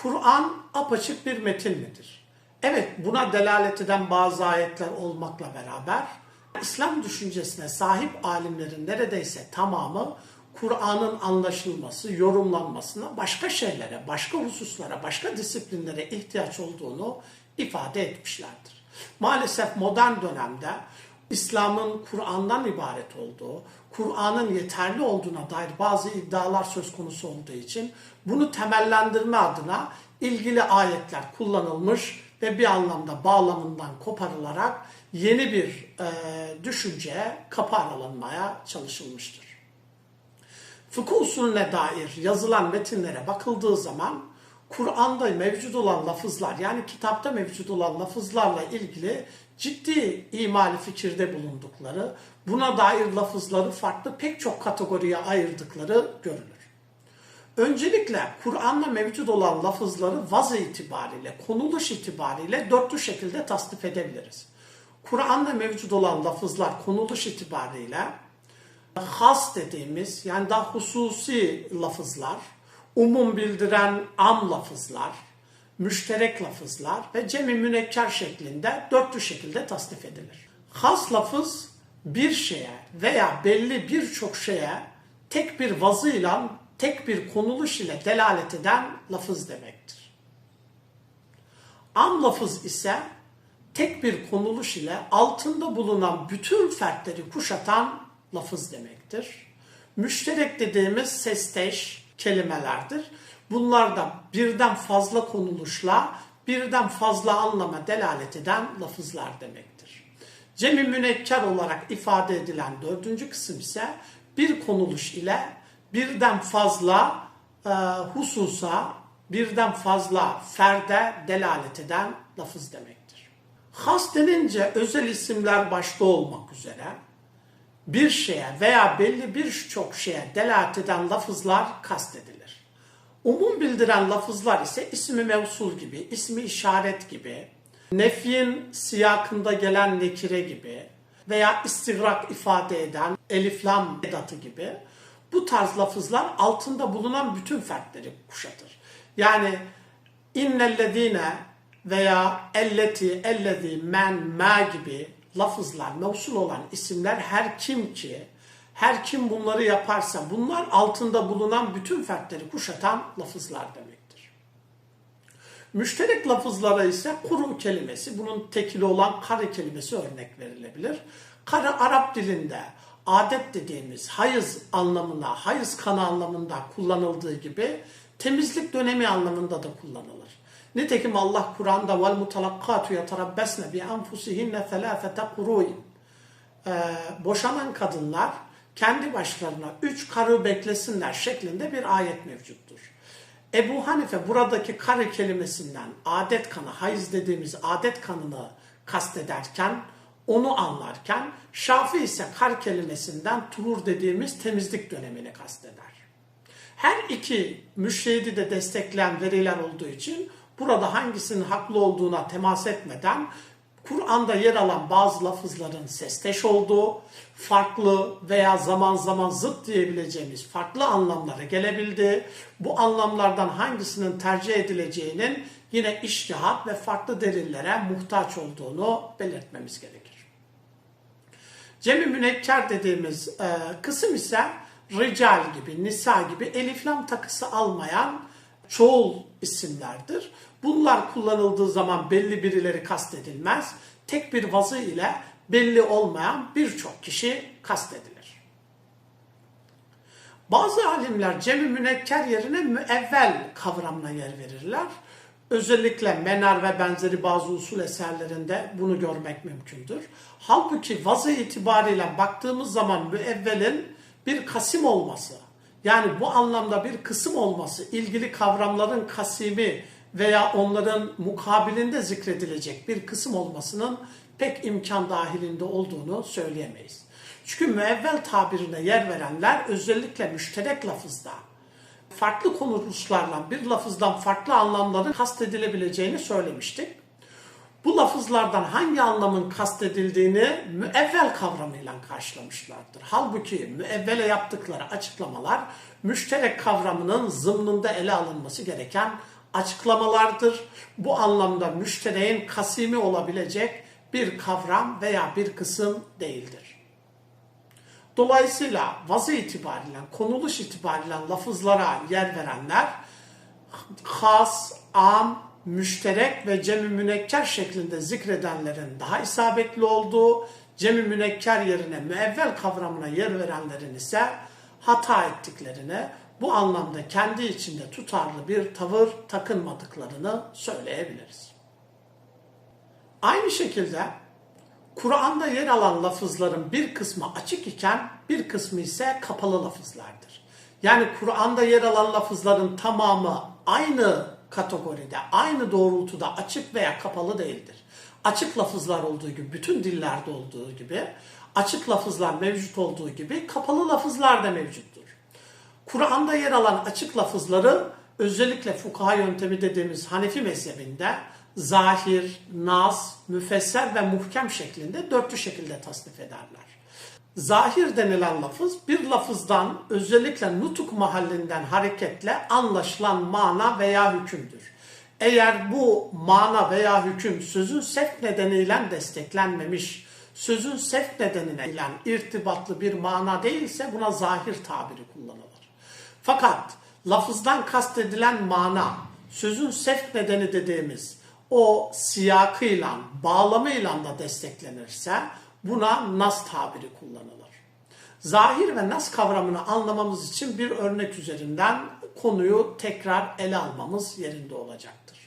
Kur'an apaçık bir metin midir? Evet, buna delalet eden bazı ayetler olmakla beraber İslam düşüncesine sahip alimlerin neredeyse tamamı Kur'an'ın anlaşılması, yorumlanmasına başka şeylere, başka hususlara, başka disiplinlere ihtiyaç olduğunu ifade etmişlerdir. Maalesef modern dönemde İslam'ın Kur'an'dan ibaret olduğu, Kur'an'ın yeterli olduğuna dair bazı iddialar söz konusu olduğu için bunu temellendirme adına ilgili ayetler kullanılmış ve bir anlamda bağlamından koparılarak yeni bir düşünceye kapı aralanmaya çalışılmıştır. Fıkıh usulüne dair yazılan metinlere bakıldığı zaman Kur'an'da mevcut olan lafızlar, yani kitapta mevcut olan lafızlarla ilgili ciddi imali fikirde bulundukları, buna dair lafızları farklı pek çok kategoriye ayırdıkları görülür. Öncelikle Kur'an'da mevcut olan lafızları vaz itibariyle, konuluş itibariyle dörtlü şekilde tasnif edebiliriz. Kur'an'da mevcut olan lafızlar konuluş itibariyle has dediğimiz, yani daha hususi lafızlar, umum bildiren am lafızlar, müşterek lafızlar ve cem-i münekker şeklinde dörtlü şekilde tasnif edilir. Has lafız bir şeye veya belli birçok şeye tek bir vazıyla, tek bir konuluş ile delalet eden lafız demektir. Am lafız ise tek bir konuluş ile altında bulunan bütün fertleri kuşatan lafız demektir. Müşterek dediğimiz sesteş kelimelerdir. Bunlar da birden fazla konuluşla birden fazla anlama delalet eden lafızlar demektir. Cem-i münekker olarak ifade edilen dördüncü kısım ise bir konuluş ile birden fazla hususa, birden fazla ferde delalet eden lafız demektir. Has denince özel isimler başta olmak üzere bir şeye veya belli birçok şeye delalet eden lafızlar kastedilir. Umum bildiren lafızlar ise ismi mevsul gibi, ismi işaret gibi, nefyin siyakında gelen nekire gibi veya istigrak ifade eden elif lam edatı gibi bu tarz lafızlar altında bulunan bütün fertleri kuşatır. Yani innellezine veya elleti, ellezi, men, ma gibi lafızlar, mevsul olan isimler her kim ki, her kim bunları yaparsa bunlar altında bulunan bütün fertleri kuşatan lafızlar demektir. Müşterek lafızlara ise kuru kelimesi, bunun tekili olan karı kelimesi örnek verilebilir. Karı Arap dilinde adet dediğimiz hayız anlamına, hayız kanı anlamında kullanıldığı gibi temizlik dönemi anlamında da kullanılır. Nitekim Allah Kur'an'da vel mutalakkatu yeterabbesne bi anfusihinne thelâfete kurûin. Boşanan kadınlar kendi başlarına 3 karı beklesinler şeklinde bir ayet mevcuttur. Ebu Hanife buradaki karı kelimesinden adet kanı, hayız dediğimiz adet kanını kastederken, onu anlarken, Şafii ise kar kelimesinden tuhur dediğimiz temizlik dönemini kasteder. Her iki müştehidi de destekleyen veriler olduğu için burada hangisinin haklı olduğuna temas etmeden Kur'an'da yer alan bazı lafızların sesteş olduğu, farklı veya zaman zaman zıt diyebileceğimiz farklı anlamlara gelebildiği, bu anlamlardan hangisinin tercih edileceğinin yine içtihat ve farklı delillere muhtaç olduğunu belirtmemiz gerekir. Cem-i münekker dediğimiz kısım ise rical gibi, nisa gibi elif lam takısı almayan çoğul isimlerdir. Bunlar kullanıldığı zaman belli birileri kastedilmez. Tek bir vazı ile belli olmayan birçok kişi kastedilir. Bazı alimler cem-i münekker yerine müevvel kavramına yer verirler. Özellikle Menar ve benzeri bazı usul eserlerinde bunu görmek mümkündür. Halbuki vazı itibariyle baktığımız zaman müevvelin bir kasim olması, yani bu anlamda bir kısım olması, ilgili kavramların kasimi veya onların mukabilinde zikredilecek bir kısım olmasının pek imkan dahilinde olduğunu söyleyemeyiz. Çünkü müevvel tabirine yer verenler özellikle müşterek lafızda farklı konuşlarla bir lafızdan farklı anlamların kastedilebileceğini söylemiştik. Bu lafızlardan hangi anlamın kastedildiğini müevvel kavramıyla karşılamışlardır. Halbuki müevvele yaptıkları açıklamalar müşterek kavramının zımnında ele alınması gereken açıklamalardır. Bu anlamda müştereğin kasimi olabilecek bir kavram veya bir kısım değildir. Dolayısıyla vazı itibariyle, konuluş itibariyle lafızlara yer verenler has, am, müşterek ve cem-i münekker şeklinde zikredenlerin daha isabetli olduğu, cem-i münekker yerine müevvel kavramına yer verenlerin ise hata ettiklerini, bu anlamda kendi içinde tutarlı bir tavır takınmadıklarını söyleyebiliriz. Aynı şekilde Kur'an'da yer alan lafızların bir kısmı açık iken bir kısmı ise kapalı lafızlardır. Yani Kur'an'da yer alan lafızların tamamı aynı kategoride, aynı doğrultuda açık veya kapalı değildir. Açık lafızlar olduğu gibi, bütün dillerde olduğu gibi, açık lafızlar mevcut olduğu gibi kapalı lafızlar da mevcuttur. Kur'an'da yer alan açık lafızları özellikle fukaha yöntemi dediğimiz Hanefi mezhebinde zahir, nas, müfesser ve muhkem şeklinde dörtlü şekilde tasnif ederler. Zahir denilen lafız bir lafızdan özellikle nutuk mahallinden hareketle anlaşılan mana veya hükümdür. Eğer bu mana veya hüküm sözün sevk nedeniyle desteklenmemiş, sözün sevk nedeniyle irtibatlı bir mana değilse buna zahir tabiri kullanılır. Fakat lafızdan kastedilen mana, sözün sevk nedeni dediğimiz o siyakıyla, bağlamıyla da desteklenirse buna nas tabiri kullanılır. Zahir ve nas kavramını anlamamız için bir örnek üzerinden konuyu tekrar ele almamız yerinde olacaktır.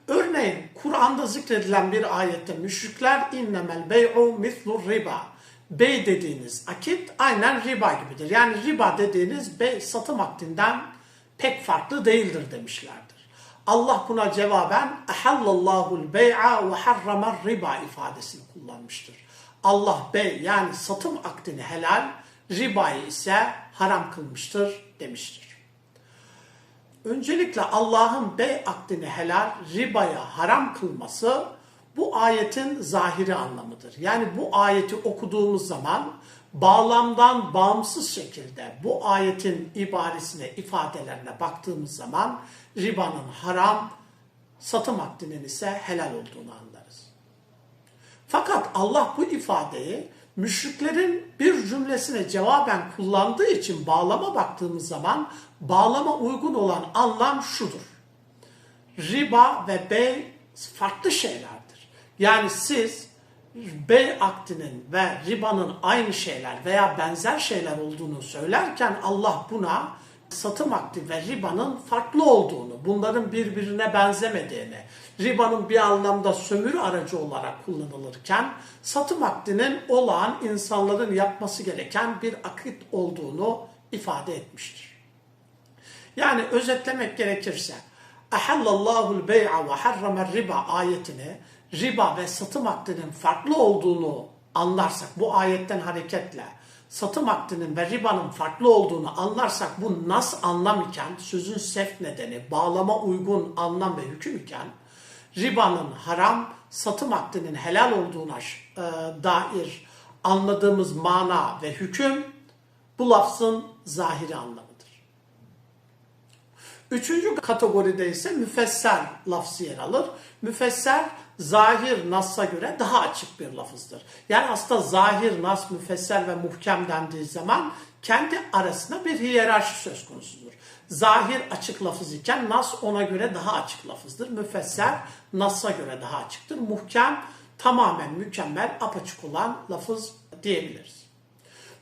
Örneğin Kur'an'da zikredilen bir ayette müşrikler innemel bey'u mislur riba. Bey dediğiniz akit aynen riba gibidir. Yani riba dediğiniz bey satım akdinden pek farklı değildir demişlerdir. Allah buna cevaben ehallallahu'l bey'a ve harramer riba ifadesini kullanmıştır. Allah bey yani satım akdini helal, ribayı ise haram kılmıştır demiştir. Öncelikle Allah'ın bey akdini helal, ribaya haram kılması bu ayetin zahiri anlamıdır. Yani bu ayeti okuduğumuz zaman bağlamdan bağımsız şekilde bu ayetin ibaresine, ifadelerine baktığımız zaman ribanın haram, satım akdinin ise helal olduğunu anlarız. Fakat Allah bu ifadeyi müşriklerin bir cümlesine cevaben kullandığı için bağlama baktığımız zaman bağlama uygun olan anlam şudur. Riba ve bey farklı şeylerdir. Yani siz bey akdinin ve ribanın aynı şeyler veya benzer şeyler olduğunu söylerken Allah buna satım akdi ve ribanın farklı olduğunu, bunların birbirine benzemediğini, ribanın bir anlamda sömürü aracı olarak kullanılırken satım akdinin olağan insanların yapması gereken bir akit olduğunu ifade etmiştir. Yani özetlemek gerekirse ehallallahu'l bey'a ve harramer riba ayetini riba ve satım akdinin farklı olduğunu anlarsak bu ayetten hareketle satım akdinin ve ribanın farklı olduğunu anlarsak bu nas anlam iken sözün sevk nedeni bağlama uygun anlam ve hüküm iken ribanın haram satım akdinin helal olduğuna dair anladığımız mana ve hüküm bu lafzın zahiri anlamıdır. Üçüncü kategoride ise müfesser lafzı yer alır. Müfesser zahir nas'a göre daha açık bir lafızdır. Yani aslında zahir, nas, müfesser ve muhkem dendiği zaman kendi arasında bir hiyerarşi söz konusudur. Zahir açık lafız iken nas ona göre daha açık lafızdır. Müfesser nas'a göre daha açıktır. Muhkem tamamen mükemmel, apaçık olan lafız diyebiliriz.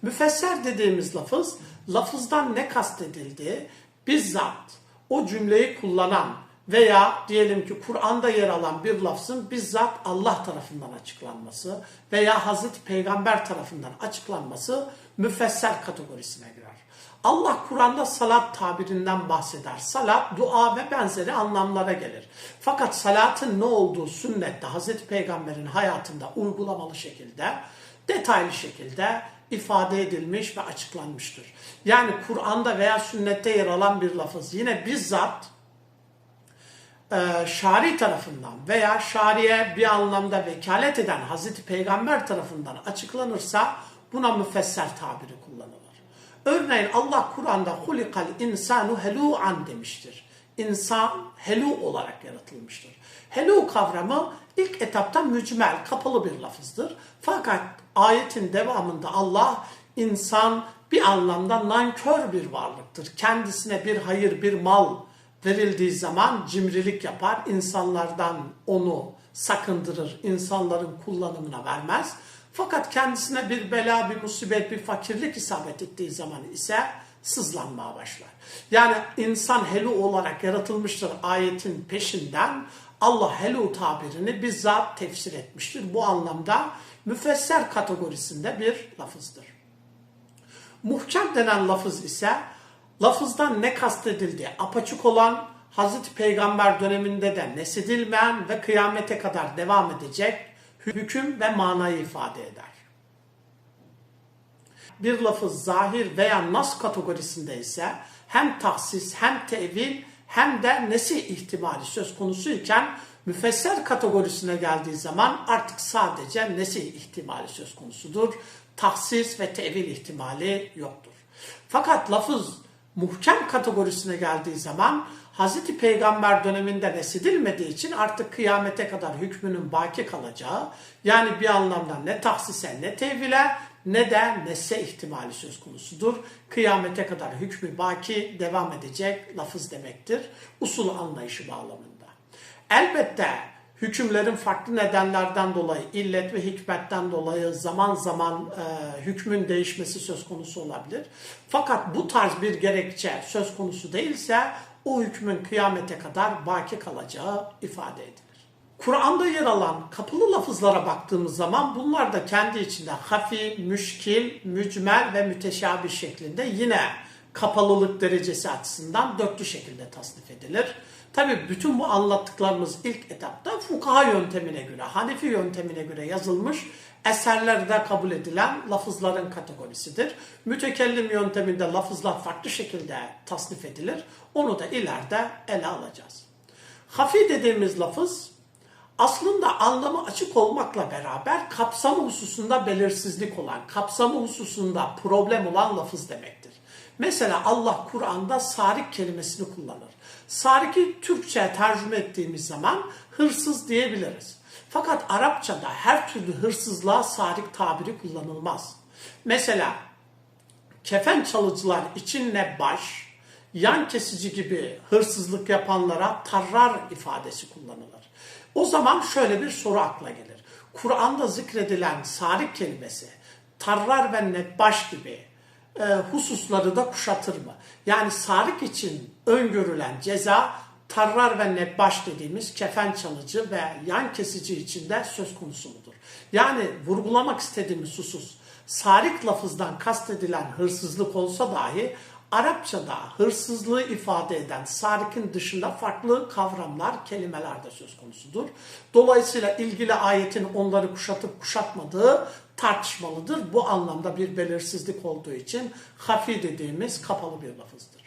Müfesser dediğimiz lafız, lafızdan ne kastedildiği bizzat o cümleyi kullanan veya diyelim ki Kur'an'da yer alan bir lafzın bizzat Allah tarafından açıklanması veya Hazreti Peygamber tarafından açıklanması müfesser kategorisine girer. Allah Kur'an'da salat tabirinden bahseder. Salat, dua ve benzeri anlamlara gelir. Fakat salatın ne olduğu sünnette Hazreti Peygamber'in hayatında uygulamalı şekilde, detaylı şekilde ifade edilmiş ve açıklanmıştır. Yani Kur'an'da veya sünnette yer alan bir lafız yine bizzat şari tarafından veya şariye bir anlamda vekalet eden Hazreti Peygamber tarafından açıklanırsa buna müfesser tabiri kullanılır. Örneğin Allah Kur'an'da hulikal insanu helu'an demiştir. insan helu olarak yaratılmıştır. Helu kavramı ilk etapta mücmel, kapalı bir lafızdır. Fakat ayetin devamında Allah, insan bir anlamda nankör bir varlıktır. Kendisine bir hayır, bir mal verildiği zaman cimrilik yapar, insanlardan onu sakındırır, insanların kullanımına vermez. Fakat kendisine bir bela, bir musibet, bir fakirlik isabet ettiği zaman ise sızlanmaya başlar. Yani insan helu olarak yaratılmıştır ayetin peşinden Allah helu tabirini bizzat tefsir etmiştir. Bu anlamda müfesser kategorisinde bir lafızdır. Muhkem denen lafız ise lafızdan ne kastedildiği apaçık olan, Hazreti Peygamber döneminde de nesedilmeyen ve kıyamete kadar devam edecek hüküm ve manayı ifade eder. Bir lafız zahir veya nas kategorisinde ise hem tahsis hem tevil hem de nesih ihtimali söz konusu iken müfesser kategorisine geldiği zaman artık sadece nesih ihtimali söz konusudur. Tahsis ve tevil ihtimali yoktur. Fakat lafız muhkem kategorisine geldiği zaman Hazreti Peygamber döneminde nesedilmediği için artık kıyamete kadar hükmünün baki kalacağı, yani bir anlamda ne tahsise ne tevile ne de nesse ihtimali söz konusudur. Kıyamete kadar hükmü baki devam edecek lafız demektir usul anlayışı bağlamında. Elbette hükümlerin farklı nedenlerden dolayı, illet ve hikmetten dolayı zaman zaman hükmün değişmesi söz konusu olabilir. Fakat bu tarz bir gerekçe söz konusu değilse o hükmün kıyamete kadar baki kalacağı ifade edilir. Kur'an'da yer alan kapalı lafızlara baktığımız zaman bunlar da kendi içinde hafi, müşkil, mücmel ve müteşabih şeklinde yine kapalılık derecesi açısından dörtlü şekilde tasnif edilir. Tabi bütün bu anlattıklarımız ilk etapta fukaha yöntemine göre, Hanefi yöntemine göre yazılmış eserlerde kabul edilen lafızların kategorisidir. Mütekellim yönteminde lafızlar farklı şekilde tasnif edilir. Onu da ileride ele alacağız. Hafi dediğimiz lafız aslında anlamı açık olmakla beraber kapsamı hususunda belirsizlik olan, kapsamı hususunda problem olan lafız demektir. Mesela Allah Kur'an'da sarik kelimesini kullanır. Sarik'i Türkçe'ye tercüme ettiğimiz zaman hırsız diyebiliriz. Fakat Arapçada her türlü hırsızlığa sarik tabiri kullanılmaz. Mesela kefen çalıcılar için nebbaş, yan kesici gibi hırsızlık yapanlara tarrar ifadesi kullanılır. O zaman şöyle bir soru akla gelir. Kur'an'da zikredilen sarik kelimesi tarrar ve nebbaş gibi hususları da kuşatır mı? Yani sarik için öngörülen ceza tarrar ve nebbaş dediğimiz kefen çalıcı ve yan kesici için de söz konusu mudur? Yani vurgulamak istediğimiz husus sarik lafızdan kastedilen hırsızlık olsa dahi Arapçada hırsızlığı ifade eden sarikin dışında farklı kavramlar, kelimeler de söz konusudur. Dolayısıyla ilgili ayetin onları kuşatıp kuşatmadığı tartışmalıdır. Bu anlamda bir belirsizlik olduğu için hafi dediğimiz kapalı bir lafızdır.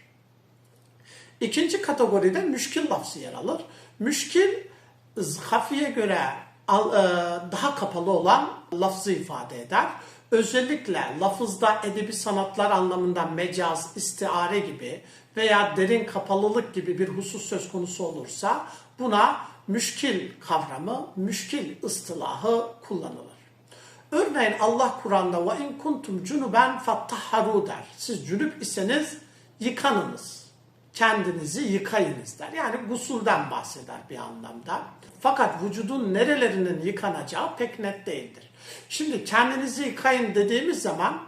İkinci kategoride müşkil lafzı yer alır. Müşkil, hafiye göre daha kapalı olan lafzı ifade eder. Özellikle lafızda edebi sanatlar anlamında mecaz, istiare gibi veya derin kapalılık gibi bir husus söz konusu olursa buna müşkil kavramı, müşkil ıstılahı kullanılır. Örneğin Allah Kur'an'da ve in kuntum cunuben fattahharu der. Siz cünüp iseniz yıkanınız. Kendinizi yıkayınız der. Yani gusülden bahseder bir anlamda. Fakat vücudun nerelerinin yıkanacağı pek net değildir. Şimdi kendinizi yıkayın dediğimiz zaman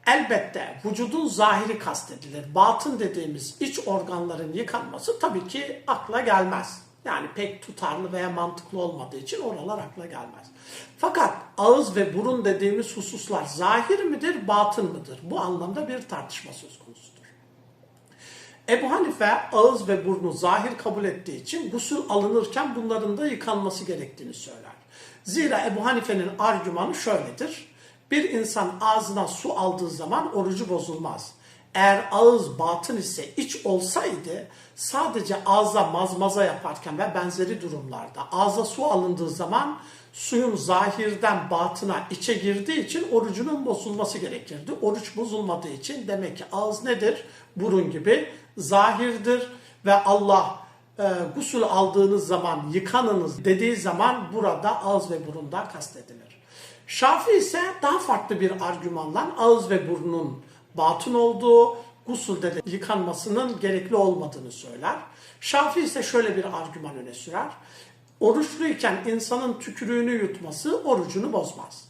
elbette vücudun zahiri kastedilir. Batın dediğimiz iç organların yıkanması tabii ki akla gelmez. Yani pek tutarlı veya mantıklı olmadığı için oralar akla gelmez. Fakat ağız ve burun dediğimiz hususlar zahir midir, batın mıdır? Bu anlamda bir tartışma söz konusudur. Ebu Hanife ağız ve burnu zahir kabul ettiği için gusül alınırken bunların da yıkanması gerektiğini söyler. Zira Ebu Hanife'nin argümanı şöyledir. Bir insan ağzına su aldığı zaman orucu bozulmaz. Eğer ağız batın ise iç olsaydı sadece ağza mazmaza yaparken ve benzeri durumlarda ağza su alındığı zaman suyun zahirden batına içe girdiği için orucunun bozulması gerekirdi. Oruç bozulmadığı için demek ki ağız nedir? Burun gibi zahirdir ve Allah gusül aldığınız zaman yıkanınız dediği zaman burada ağız ve burunda kastedilir. Şafii ise daha farklı bir argümanla ağız ve burnun batın olduğu, gusülde de yıkanmasının gerekli olmadığını söyler. Şafii ise şöyle bir argüman öne sürer. Oruçluyken insanın tükürüğünü yutması orucunu bozmaz.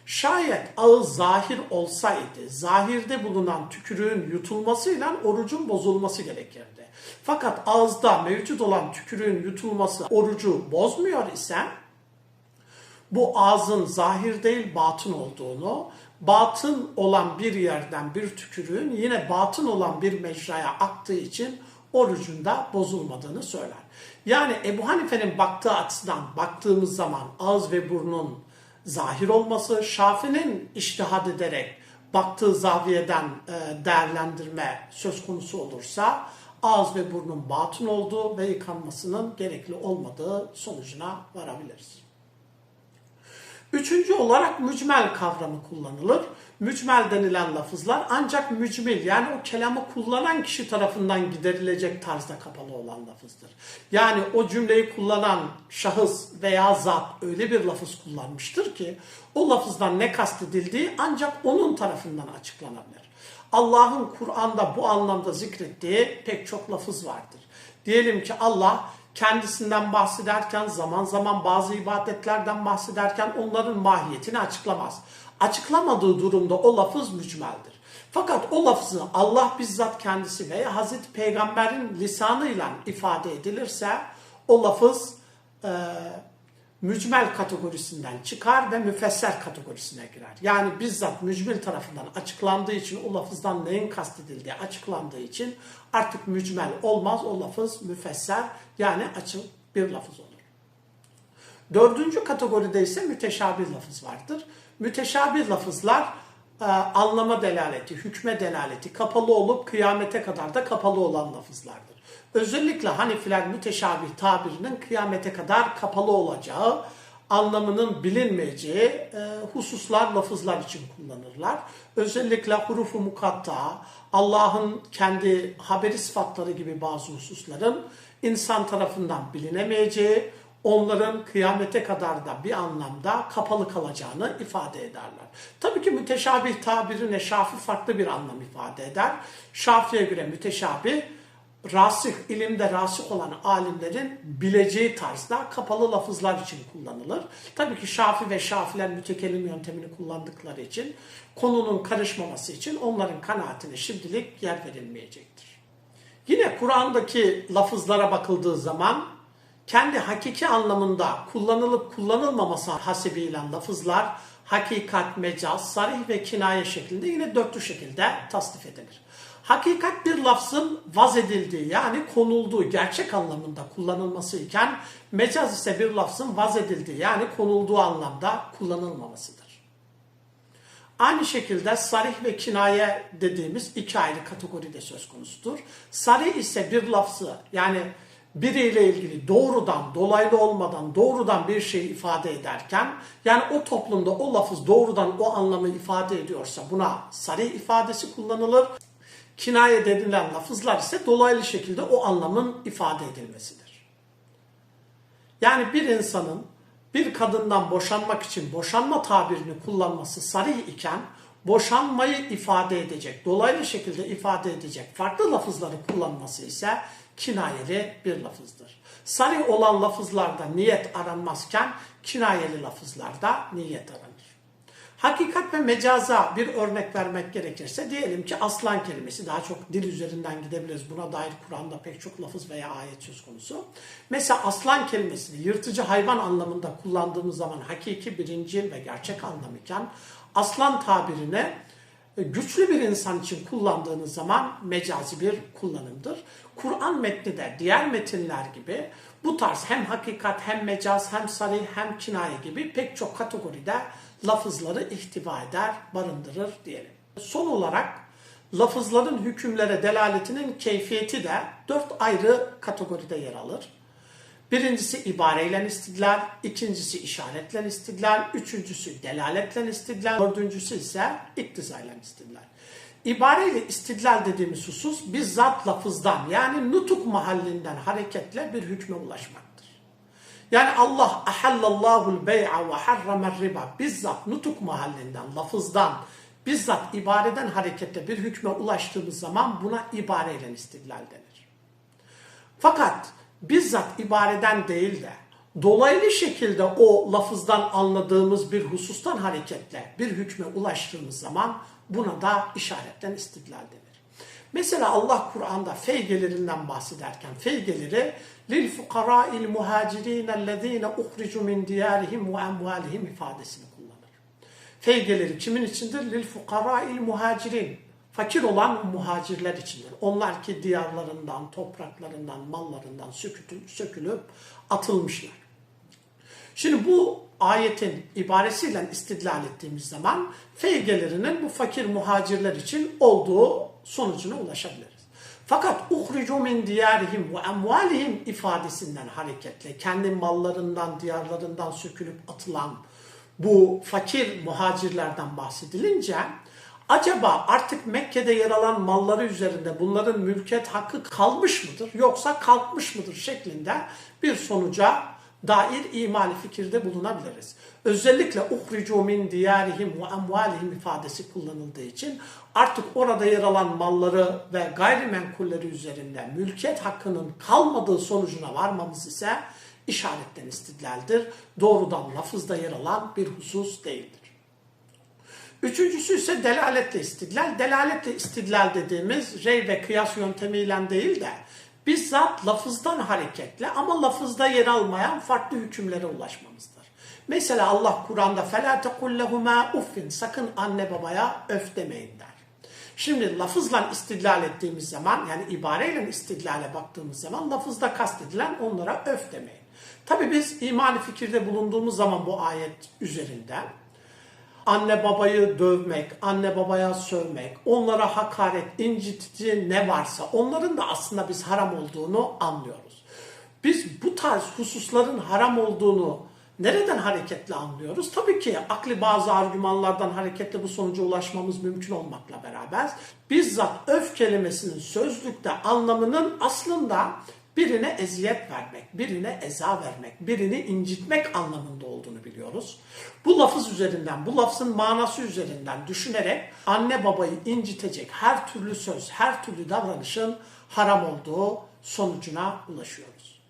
Şayet ağız zahir olsaydı, zahirde bulunan tükürüğün yutulmasıyla orucun bozulması gerekirdi. Fakat ağızda mevcut olan tükürüğün yutulması orucu bozmuyor ise, bu ağzın zahir değil batın olduğunu, batın olan bir yerden bir tükürüğün yine batın olan bir mecraya aktığı için orucunda bozulmadığını söyler. Yani Ebu Hanife'nin baktığı açıdan baktığımız zaman ağız ve burnun zahir olması, Şafii'nin içtihad ederek baktığı zaviyeden değerlendirme söz konusu olursa ağız ve burnun batın olduğu ve yıkanmasının gerekli olmadığı sonucuna varabiliriz. Üçüncü olarak mücmel kavramı kullanılır. Mücmel denilen lafızlar ancak mücmil, yani o kelamı kullanan kişi tarafından giderilecek tarzda kapalı olan lafızdır. Yani o cümleyi kullanan şahıs veya zat öyle bir lafız kullanmıştır ki o lafızdan ne kastedildiği ancak onun tarafından açıklanabilir. Allah'ın Kur'an'da bu anlamda zikrettiği pek çok lafız vardır. Diyelim ki Allah kendisinden bahsederken, zaman zaman bazı ibadetlerden bahsederken onların mahiyetini açıklamaz. Açıklamadığı durumda o lafız mücmeldir. Fakat o lafzı Allah bizzat kendisi veya Hazreti Peygamber'in lisanıyla ifade edilirse o lafız mücmel kategorisinden çıkar ve müfesser kategorisine girer. Yani bizzat mücmel tarafından açıklandığı için, o lafızdan neyin kastedildiği açıklandığı için artık mücmel olmaz, o lafız müfesser, yani açık bir lafız olur. Dördüncü kategoride ise müteşabih lafız vardır. Müteşabih lafızlar anlama delaleti, hükme delaleti kapalı olup kıyamete kadar da kapalı olan lafızlardır. Özellikle Hanefiler müteşabih tabirinin kıyamete kadar kapalı olacağı, anlamının bilinmeyeceği hususlar, lafızlar için kullanırlar. Özellikle hurufu mukatta, Allah'ın kendi haberi sıfatları gibi bazı hususların insan tarafından bilinemeyeceği, onların kıyamete kadar da bir anlamda kapalı kalacağını ifade ederler. Tabii ki müteşabih tabirine Şafii farklı bir anlam ifade eder. Şafii'ye göre müteşabih, rasih, ilimde rasih olan alimlerin bileceği tarzda kapalı lafızlar için kullanılır. Tabii ki Şafii ve Şafiler mütekellim yöntemini kullandıkları için konunun karışmaması için onların kanaatine şimdilik yer verilmeyecektir. Yine Kur'an'daki lafızlara bakıldığı zaman kendi hakiki anlamında kullanılıp kullanılmaması hasebiyle lafızlar hakikat, mecaz, sarih ve kinaye şeklinde yine dörtlü şekilde tasnif edilir. Hakikat bir lafzın vaz edildiği, yani konulduğu, gerçek anlamında kullanılması iken mecaz ise bir lafzın vaz edildiği, yani konulduğu anlamda kullanılmamasıdır. Aynı şekilde sarih ve kinaye dediğimiz iki ayrı kategoride söz konusudur. Sarih ise bir lafzı, yani biriyle ilgili doğrudan, dolaylı olmadan doğrudan bir şey ifade ederken, yani o toplumda o lafız doğrudan o anlamı ifade ediyorsa buna sarih ifadesi kullanılır. Kinaye denilen lafızlar ise dolaylı şekilde o anlamın ifade edilmesidir. Yani bir insanın bir kadından boşanmak için boşanma tabirini kullanması sarih iken, boşanmayı ifade edecek, dolaylı şekilde ifade edecek farklı lafızları kullanması ise kinayeli bir lafızdır. Sarih olan lafızlarda niyet aranmazken kinayeli lafızlarda niyet aranır. Hakikat ve mecaza bir örnek vermek gerekirse diyelim ki aslan kelimesi, daha çok dil üzerinden gidebiliriz. Buna dair Kur'an'da pek çok lafız veya ayet söz konusu. Mesela aslan kelimesini yırtıcı hayvan anlamında kullandığımız zaman hakiki, birincil ve gerçek anlam iken aslan tabirine güçlü bir insan için kullandığınız zaman mecazi bir kullanımdır. Kur'an metni de diğer metinler gibi bu tarz hem hakikat hem mecaz hem sarih hem kinaye gibi pek çok kategoride lafızları ihtiva eder, barındırır diyelim. Son olarak lafızların hükümlere delaletinin keyfiyeti de dört ayrı kategoride yer alır. Birincisi ibareyle istidlal, ikincisi işaretle istidlal, üçüncüsü delaletle istidlal, dördüncüsü ise iktizayla istidlal. İbareyle istidlal dediğimiz husus bizzat lafızdan yani nutuk mahallinden hareketle bir hükme ulaşmaktır. Yani Allah ahallallahul bey'a ve harramer riba bizzat nutuk mahallinden, lafızdan, bizzat ibareden hareketle bir hükme ulaştığımız zaman buna ibareyle istidlal denir. Fakat bizzat ibareden değil de dolaylı şekilde o lafızdan anladığımız bir husustan hareketle bir hükme ulaştığımız zaman buna da işaretten istidlal denir. Mesela Allah Kur'an'da feygelerinden bahsederken feygeleri lil fukara'il muhacirinellezine uhricu min diyarihim ve emvalihim ifadesini kullanır. Feygeleri kimin içindir? Lil fukara'il muhacirin. Fakir olan muhacirler içindir. Onlar ki diyarlarından, topraklarından, mallarından sökülüp atılmışlar. Şimdi bu ayetin ibaresiyle istidlal ettiğimiz zaman feygelerinin bu fakir muhacirler için olduğu sonucuna ulaşabiliriz. Fakat uhricu min diyarihim ve emvalihim ifadesinden hareketle kendi mallarından, diyarlarından sökülüp atılan bu fakir muhacirlerden bahsedilince acaba artık Mekke'de yer alan malları üzerinde bunların mülkiyet hakkı kalmış mıdır yoksa kalkmış mıdır şeklinde bir sonuca dair imali fikirde bulunabiliriz. Özellikle uhricu min diyarihim ve emvalihim ifadesi kullanıldığı için artık orada yer alan malları ve gayrimenkulleri üzerinde mülkiyet hakkının kalmadığı sonucuna varmamız ise işaretten istidlaldir. Doğrudan lafızda yer alan bir husus değildir. Üçüncüsü ise delaletle istidlal. Delaletle istidlal dediğimiz rey ve kıyas yöntemiyle değil de bizzat lafızdan hareketle ama lafızda yer almayan farklı hükümlere ulaşmamızdır. Mesela Allah Kur'an'da فَلَا تَقُلْ لَهُمَا uffin sakın anne babaya öf demeyin der. Şimdi lafızla istidlal ettiğimiz zaman yani ibareyle istidlale baktığımız zaman lafızda kastedilen onlara öf demeyin. Tabi biz imani fikirde bulunduğumuz zaman bu ayet üzerinden anne babayı dövmek, anne babaya sövmek, onlara hakaret, incitici ne varsa onların da aslında biz haram olduğunu anlıyoruz. Biz bu tarz hususların haram olduğunu nereden hareketle anlıyoruz? Tabii ki akli bazı argümanlardan hareketle bu sonuca ulaşmamız mümkün olmakla beraber bizzat öf kelimesinin sözlükte anlamının aslında birine eziyet vermek, birine eza vermek, birini incitmek anlamında olduğunu biliyoruz. Bu lafız üzerinden, bu lafzın manası üzerinden düşünerek anne babayı incitecek her türlü söz, her türlü davranışın haram olduğu sonucuna ulaşıyoruz.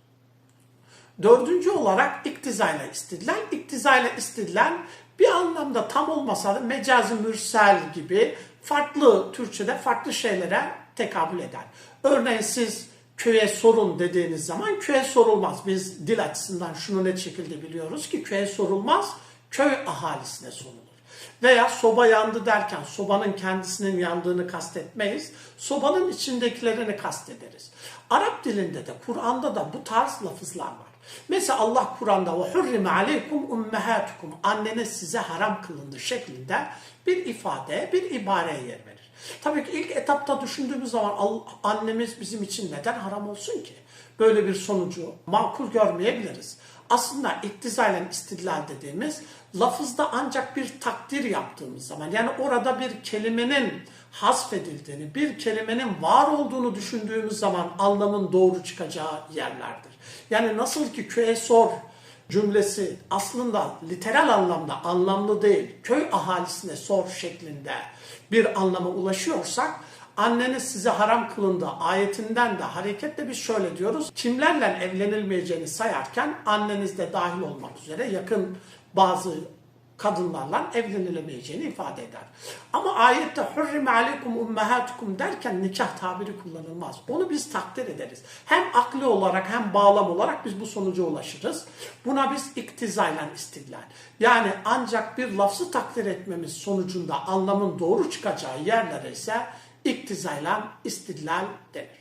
Dördüncü olarak iktizayla istidlal. İktizayla istidlal bir anlamda tam olmasa da mecazi mürsel gibi farklı Türkçe'de farklı şeylere tekabül eder. Örneğin siz köye sorun dediğiniz zaman köye sorulmaz. Biz dil açısından şunu net şekilde biliyoruz ki köye sorulmaz, köy ahalisine sorulur. Veya soba yandı derken sobanın kendisinin yandığını kastetmeyiz. Sobanın içindekilerini kastederiz. Arap dilinde de Kur'an'da da bu tarz lafızlar var. Mesela Allah Kur'an'da وَحُرِّمَ عَلَيْكُمْ اُمَّهَاتُكُمْ anneniz size haram kılındı şeklinde bir ifade, bir ibareye yer verir. Tabii ki ilk etapta düşündüğümüz zaman annemiz bizim için neden haram olsun ki? Böyle bir sonucu makul görmeyebiliriz. Aslında iktizayla istidlal dediğimiz lafızda ancak bir takdir yaptığımız zaman yani orada bir kelimenin hasfedildiğini, bir kelimenin var olduğunu düşündüğümüz zaman anlamın doğru çıkacağı yerlerdir. Yani nasıl ki köye sor cümlesi aslında literal anlamda anlamlı değil, köy ahalisine sor şeklinde bir anlama ulaşıyorsak, anneniz size haram kılındı ayetinden de hareketle biz şöyle diyoruz. Kimlerle evlenilmeyeceğini sayarken anneniz de dahil olmak üzere yakın bazı kadınlarla evlenilemeyeceğini ifade eder. Ama ayette hurrime aleykum ummahatukum derken nikah tabiri kullanılmaz. Onu biz takdir ederiz. Hem akli olarak hem bağlam olarak biz bu sonuca ulaşırız. Buna biz iktizayla istidlal. Yani ancak bir lafzı takdir etmemiz sonucunda anlamın doğru çıkacağı yerlere ise iktizayla istidlal denir.